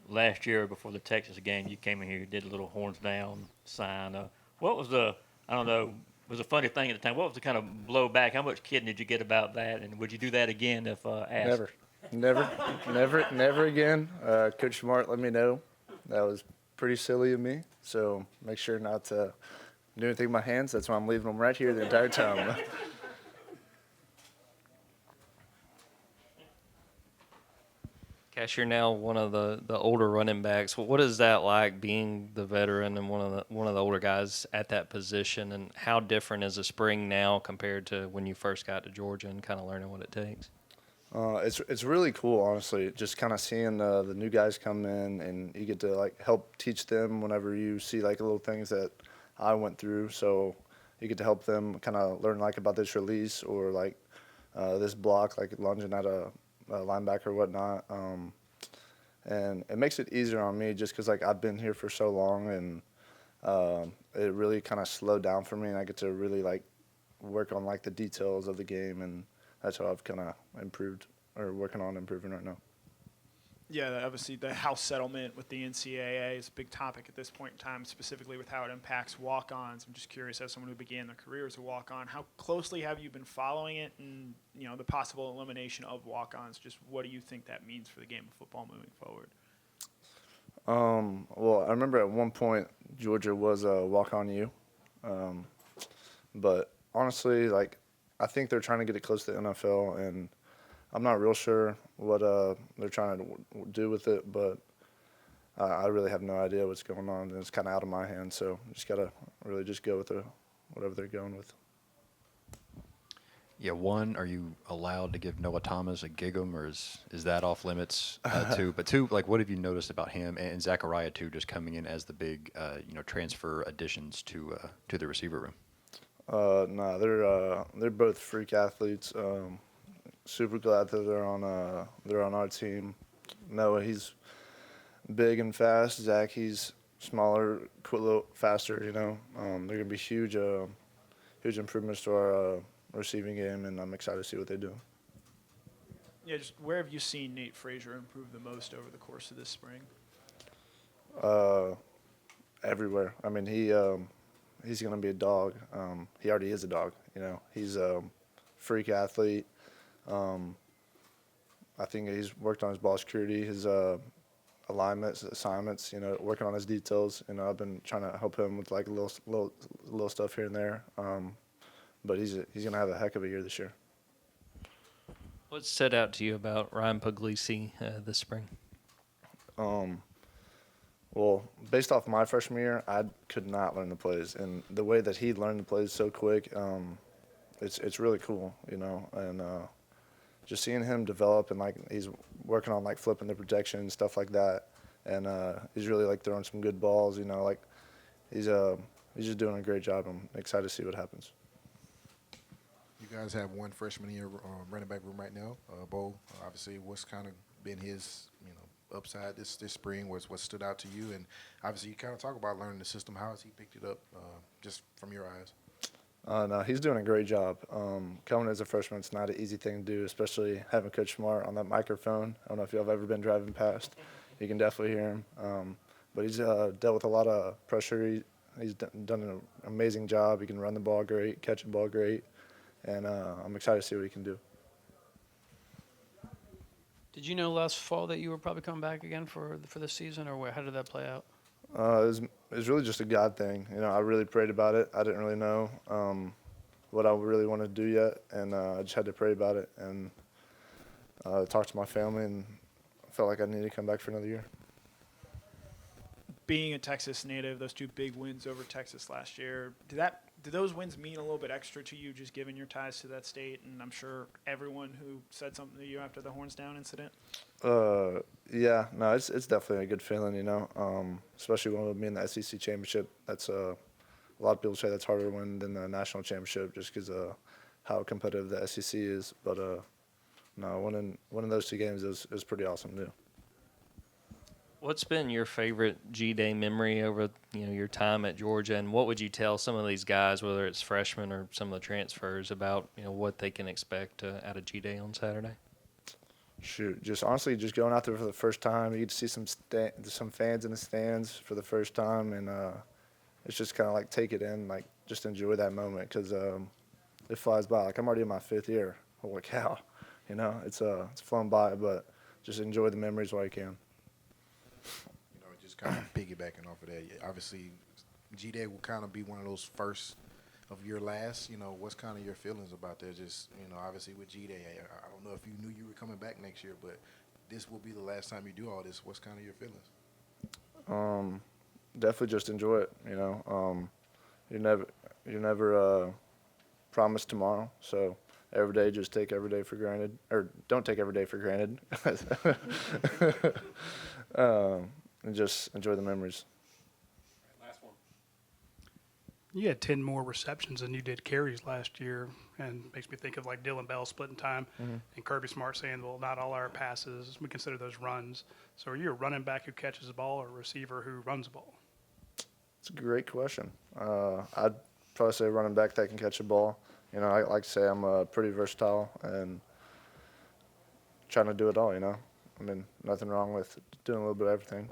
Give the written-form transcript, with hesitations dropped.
Last year before the Texas game, you came in here, you did a little horns down sign. What was the, I don't know, was a funny thing at the time. What was the kind of blowback? How much kidding did you get about that? And would you do that again if asked? Never, never, never again. Coach Smart let me know that was pretty silly of me. So make sure not to do anything with my hands. That's why I'm leaving them right here the entire time. Cash, you're now one of the older running backs. What is that like being the veteran and one of the older guys at that position? And how different is the spring now compared to when you first got to Georgia and kind of learning what it takes? It's really cool, honestly. Just kind of seeing the new guys come in, and you get to like help teach them whenever you see like little things that I went through. So you get to help them kind of learn like about this release or like this block, like lunging at a linebacker or whatnot. And it makes it easier on me just because like I've been here for so long, and it really kind of slowed down for me, and I get to really like work on like the details of the game, and that's how I've kind of improved or working on improving right now. Yeah, obviously the house settlement with the NCAA is a big topic at this point in time, specifically with how it impacts walk-ons. I'm just curious, as someone who began their career as a walk-on, how closely have you been following it, and the possible elimination of walk-ons? Just what do you think that means for the game of football moving forward? Well, I remember at one point Georgia was a walk-on U, but honestly, like I think they're trying to get it close to the NFL, and I'm not real sure what they're trying to do with it, but I really have no idea what's going on, and it's kind of out of my hands. So just gotta really just go with whatever they're going with. Yeah, one, are you allowed to give Noah Thomas a gig 'em, or is that off limits too? But two, like, what have you noticed about him and Zachariah too, just coming in as the big, transfer additions to the receiver room? No, they're both freak athletes. Super glad that they're on our team. Noah, he's big and fast. Zach, he's smaller, quick, little faster. They're gonna be huge improvements to our receiving game, and I'm excited to see what they do. Yeah, just where have you seen Nate Frazier improve the most over the course of this spring? Uh, Everywhere. I mean, he's gonna be a dog. He already is a dog. He's a freak athlete. I think he's worked on his ball security, his alignments, assignments. Working on his details. I've been trying to help him with like little stuff here and there. But he's gonna have a heck of a year this year. What stood out to you about Ryan Puglisi this spring? Well, based off my freshman year, I could not learn the plays, and the way that he learned the plays so quick, it's really cool, and just seeing him develop, and like he's working on like flipping the protection and stuff like that, and he's really like throwing some good balls, like he's just doing a great job. I'm excited to see what happens. You guys have one freshman in your running back room right now, Bo. Obviously, what's kind of been his, upside this spring? What stood out to you? And obviously, you kind of talk about learning the system. How has he picked it up, just from your eyes? No, he's doing a great job. Coming as a freshman, it's not an easy thing to do, especially having Coach Smart on that microphone. I don't know if y'all have ever been driving past. You can definitely hear him. But he's dealt with a lot of pressure. He's done an amazing job. He can run the ball great, catch the ball great, and I'm excited to see what he can do. Did you know last fall that you were probably coming back again for this season, or how did that play out? It was really just a God thing. I really prayed about it. I didn't really know what I really wanted to do yet, and I just had to pray about it and talk to my family, and I felt like I needed to come back for another year. Being a Texas native, those two big wins over Texas last year, did those wins mean a little bit extra to you, just given your ties to that state? And I'm sure everyone who said something to you after the Horns Down incident. Yeah, no, it's definitely a good feeling, especially when we be in the SEC championship. That's a lot of people say that's harder to win than the national championship, just because how competitive the SEC is. But no, winning those two games is pretty awesome too. What's been your favorite G-Day memory over your time at Georgia, and what would you tell some of these guys, whether it's freshmen or some of the transfers, about what they can expect out of G-Day on Saturday? Shoot, just honestly, just going out there for the first time, you get to see some fans in the stands for the first time, and it's just kind of like take it in, like just enjoy that moment because it flies by. Like I'm already in my 5th year. Holy cow, you know, it's flown by, but just enjoy the memories while you can. You know, just kind of piggybacking off of that. Obviously, G-Day will kind of be one of those first of your last. You know, what's kind of your feelings about that? Just, you know, obviously with G-Day, I don't know if you knew you were coming back next year, but this will be the last time you do all this. What's kind of your feelings? Definitely just enjoy it. You know, you never promised tomorrow, so every day just take every day for granted, or don't take every day for granted, and just enjoy the memories. You had 10 more receptions than you did carries last year, and makes me think of like Dylan Bell splitting time and Kirby Smart saying, well, not all our passes, we consider those runs. So are you a running back who catches the ball or a receiver who runs the ball? It's a great question. I'd probably say running back that can catch a ball. You know, I like to say I'm pretty versatile and trying to do it all, you know. I mean, nothing wrong with doing a little bit of everything.